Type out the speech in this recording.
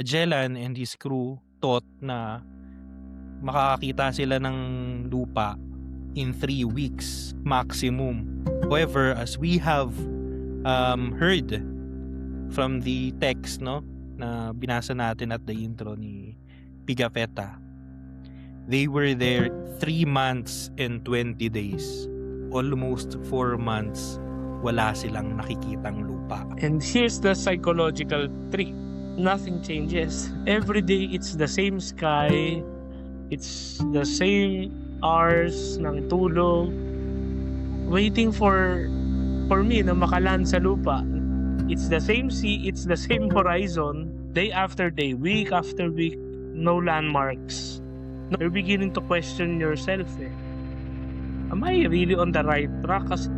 Magellan and his crew thought na makakakita sila ng lupa in 3 weeks maximum. However, as we have heard from the text, no, na binasa natin at the intro ni Pigafetta, they were there 3 months and 20 days. Almost 4 months wala silang nakikitang lupa. And here's the psychological trick. Nothing changes. Every day, it's the same sky. It's the same hours ng tulog. Waiting for me na makaland sa lupa. It's the same sea, it's the same horizon. Day after day, week after week, no landmarks. You're beginning to question yourself. Am I really on the right track? Kasi